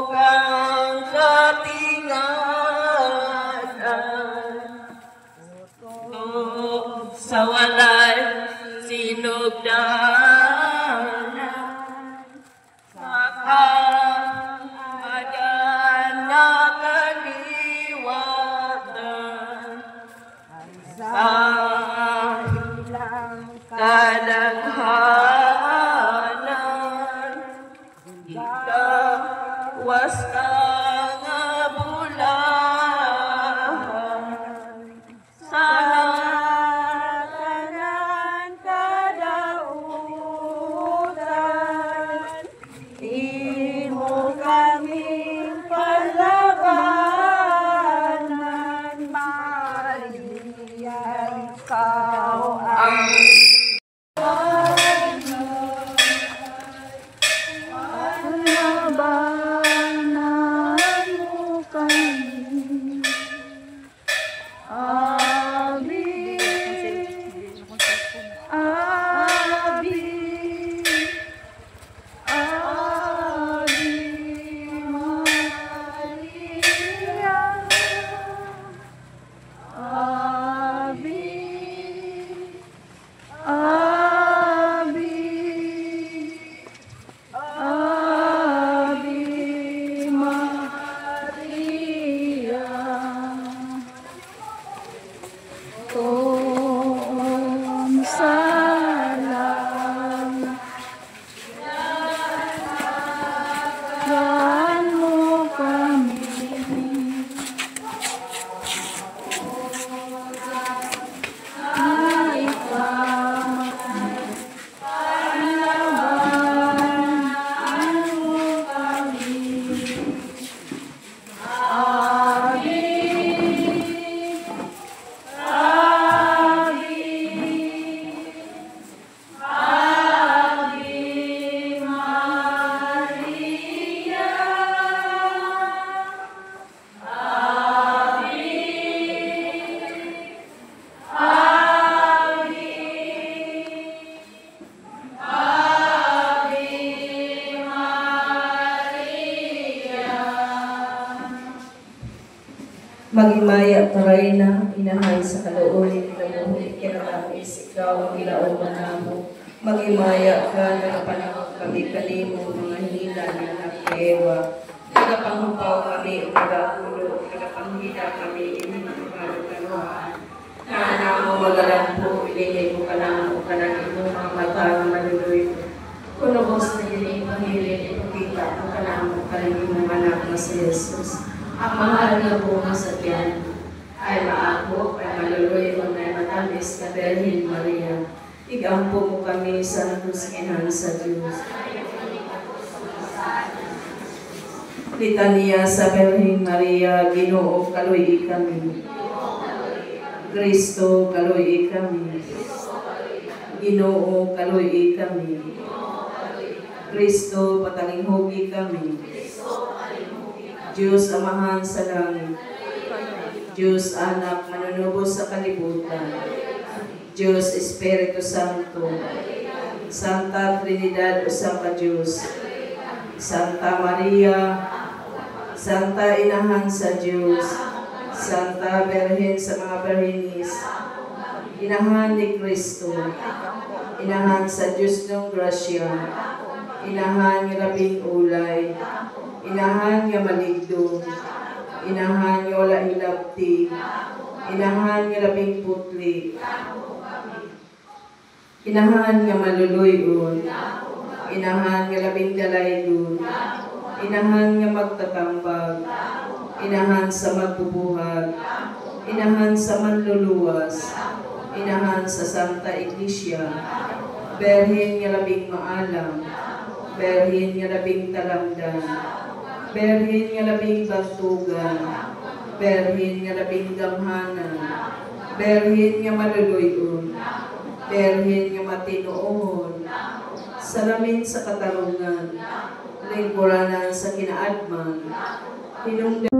kang katingatan, sa walay sinugdanan, sa kamayan na kaliwatan, sa ilang kadaghanan, ikawas ka nga bulahan, sa tanan kadautan, imo kaming palabanan, Maria, ikaw ang Magimaya taray na inahay sa kalooy, namuhuli kinalapis, ikaw ang ilaong manamo. Magimaya ka, nagapanakot kami kanimo, mga hinila ni anak ni Ewa. Nagapangupaw kami, nagapulo, nagapanghila kami, inimagalo kanuhaan. Nana mo magalampo, ilingay mo ka lang, o ka lang ito, mga mata na maluloy. Kunubos na giling pangilin, ipakita mo ka lang, o ka lang imong anak na si Jesus. Ang mahal na bunga sa tiyan ay maako, ay maluloy mo na matamis na Birhen Maria. Igampo mo kami sa kuskinan sa Diyos. Litania sa Birhen Maria, Ginoo kaluy kami. Kristo kaluy kami. Ginoo kaluy kami. Kristo patalinghogi kami. Diyos Amahan sa langit, Diyos Anak manunubos sa kalibutan, Diyos Espiritu Santo, Santa Trinidad usang ka Diyos, Santa Maria, Santa Inahan sa Diyos, Santa Birhen sa mga Birhenis, Inahan ni Kristo, Inahan sa Diyos ng grasya, Inahan ni labing ulay, Inahan nga maligdo, Inahan nga wala hilabti, Inahan nga labing putli, Inahan nga maluluyon, Inahan nga labing dalaygon, Inahan nga magtatambag, Inahan sa magbubuhat, Inahan sa manluluwas, Inahan sa Santa Iglesia, Birhen nga labing maalam, Birhen nga labing talamdan, Birhen nga labing bantugan, Birhen nga labing gamhanan, Birhen nga maluluyon, Birhen nga matinuohon, salamin sa katarungan, lingkuranan sa kinaadman, hinungdan